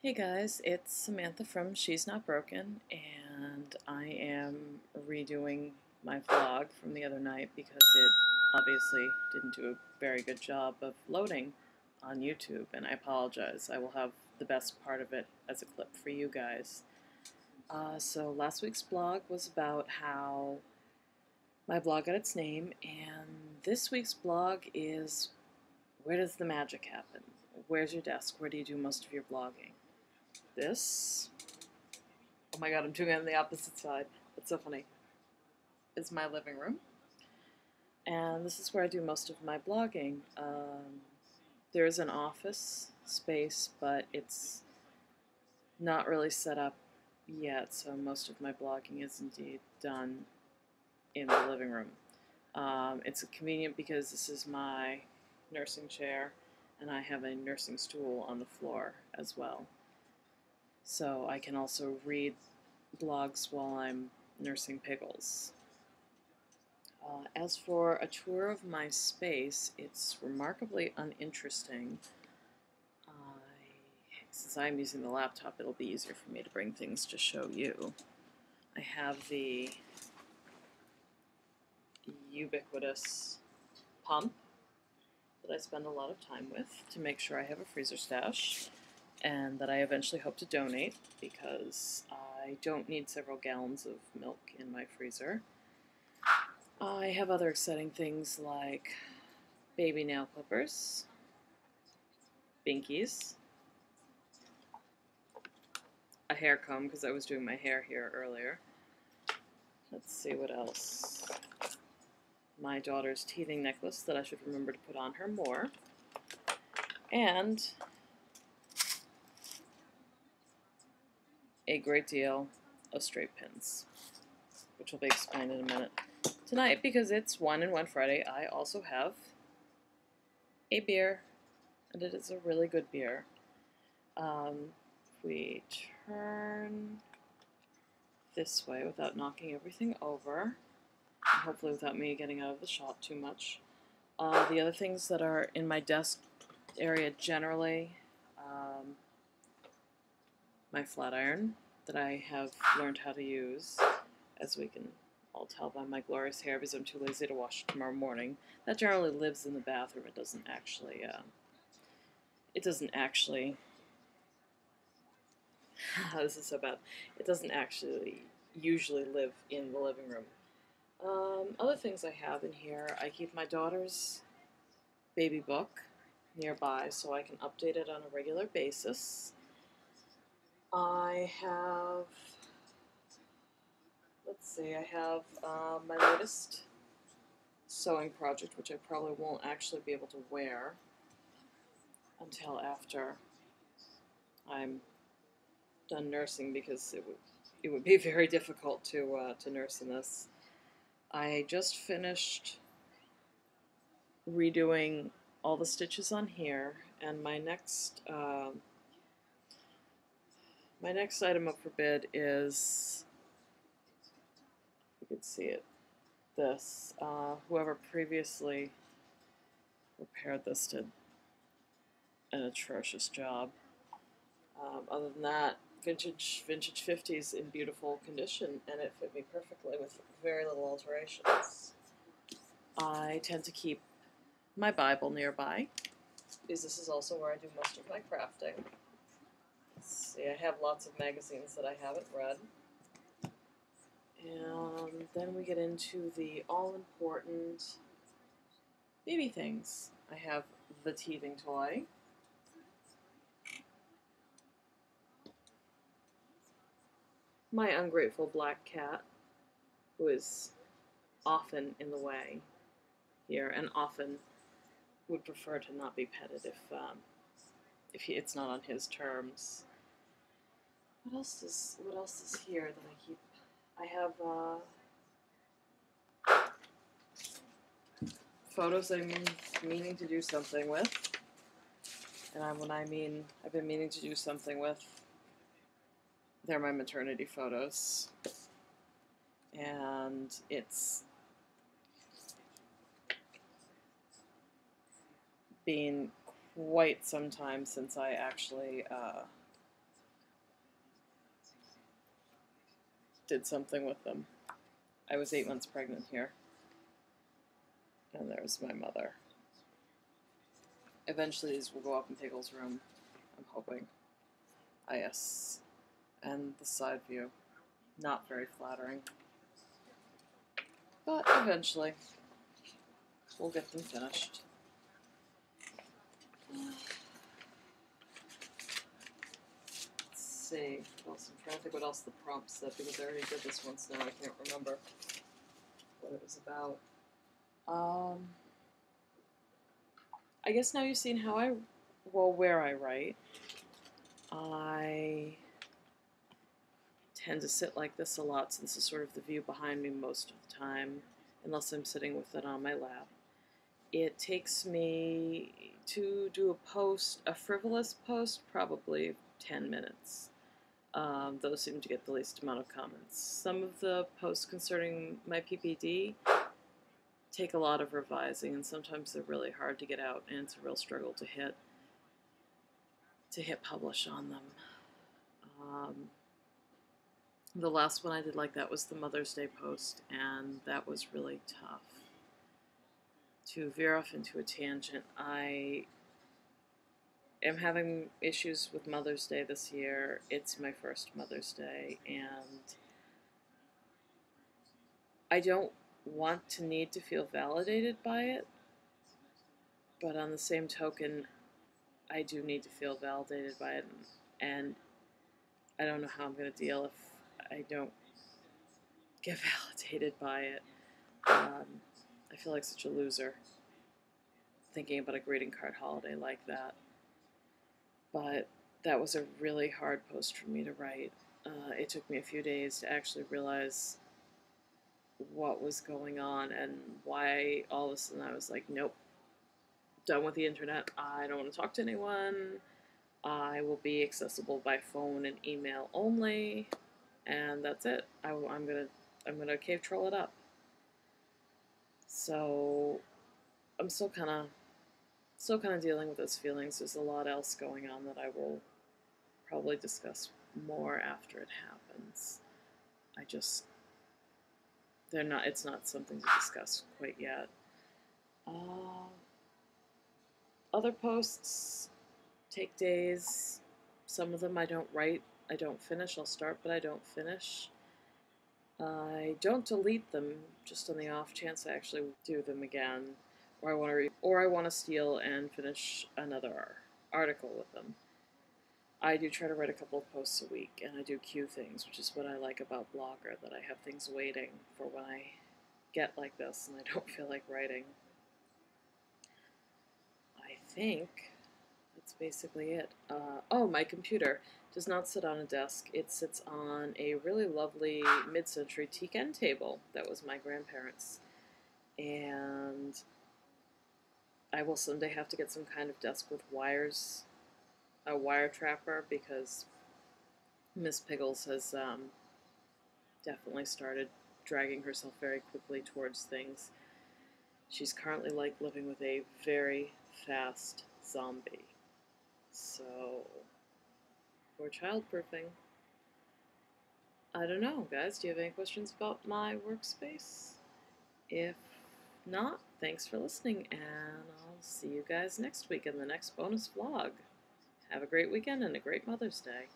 Hey guys, it's Samantha from She's Not Broken, and I am redoing my vlog from the other night because it obviously didn't do a very good job of loading on YouTube, and I apologize. I will have the best part of it as a clip for you guys. So last week's blog was about how my blog got its name, and this week's blog is where does the magic happen? Where's your desk? Where do you do most of your blogging? This, oh my god, I'm doing it on the opposite side. That's so funny, is my living room. And this is where I do most of my blogging. There is an office space, but it's not really set up yet, so most of my blogging is indeed done in the living room. It's convenient because this is my nursing chair, and I have a nursing stool on the floor as well. So I can also read blogs while I'm nursing Piggles. As for a tour of my space, it's remarkably uninteresting. Since I'm using the laptop, it'll be easier for me to bring things to show you. I have the ubiquitous pump that I spend a lot of time with to make sure I have a freezer stash, and that I eventually hope to donate because I don't need several gallons of milk in my freezer. I have other exciting things like baby nail clippers, binkies, a hair comb because I was doing my hair here earlier. Let's see what else. My daughter's teething necklace that I should remember to put on her more. And a great deal of straight pins, which will be explained in a minute. Tonight, because it's Wine and Wine Friday, I also have a beer, and it is a really good beer. If we turn this way without knocking everything over, and hopefully without me getting out of the shot too much. The other things that are in my desk area generally, my flat iron that I have learned how to use, as we can all tell by my glorious hair because I'm too lazy to wash it tomorrow morning. That generally lives in the bathroom. It doesn't actually, this is so bad. It doesn't actually usually live in the living room. Other things I have in here, I keep my daughter's baby book nearby so I can update it on a regular basis. I have, let's see, I have my latest sewing project, which I probably won't actually be able to wear until after I'm done nursing because it would be very difficult to nurse in this. I just finished redoing all the stitches on here, and my next item up for bid is, you can see it, this. Whoever previously repaired this did an atrocious job. Other than that, vintage 50s in beautiful condition, and it fit me perfectly with very little alterations. I tend to keep my Bible nearby, because this is also where I do most of my crafting. Let's see, I have lots of magazines that I haven't read. And then we get into the all-important baby things. I have the teething toy. My ungrateful black cat, who is often in the way here, and often would prefer to not be petted if it's not on his terms. What else is here that I keep? I have photos I'm meaning to do something with, and when I mean I've been meaning to do something with, they're my maternity photos, and it's been quite some time since I actually did something with them. I was 8 months pregnant here. And there's my mother. Eventually these will go up in Pickle's room, I'm hoping. Ah, yes. And the side view. Not very flattering. But eventually, we'll get them finished. Let's see. What else? I'm trying to think what else the prompt said, because I already did this once now. I can't remember what it was about. I guess now you've seen how where I write. I tend to sit like this a lot, since it's sort of the view behind me most of the time, unless I'm sitting with it on my lap. It takes me to do a frivolous post, probably 10 minutes. Those seem to get the least amount of comments. Some of the posts concerning my PPD take a lot of revising, and sometimes they're really hard to get out, and it's a real struggle to hit publish on them. The last one I did like that was the Mother's Day post, and that was really tough. To veer off into a tangent, I am having issues with Mother's Day this year. It's my first Mother's Day, and I don't want to need to feel validated by it, but on the same token, I do need to feel validated by it, and I don't know how I'm going to deal if I don't get validated by it. I feel like such a loser thinking about a greeting card holiday like that. But that was a really hard post for me to write. It took me a few days to actually realize what was going on and why all of a sudden I was like, nope, done with the internet. I don't want to talk to anyone. I will be accessible by phone and email only, and that's it. I'm gonna cave troll it up. So I'm still kind of dealing with those feelings. There's a lot else going on that I will probably discuss more after it happens. It's not something to discuss quite yet. Other posts take days. Some of them I don't write, I don't finish. I'll start, but I don't finish. I don't delete them, just on the off chance I actually do them again, or I want to steal and finish another article with them. I do try to write a couple of posts a week, and I do queue things, which is what I like about Blogger, that I have things waiting for when I get like this and I don't feel like writing. I think that's basically it. Oh, my computer does not sit on a desk. It sits on a really lovely mid-century teak end table that was my grandparents'. And I will someday have to get some kind of desk with wires, a wire trapper, because Miss Pickles has definitely started dragging herself very quickly towards things. She's currently like living with a very fast zombie. So we're childproofing. I don't know, guys. Do you have any questions about my workspace? If not, thanks for listening, and I'll see you guys next week in the next bonus vlog. Have a great weekend and a great Mother's Day.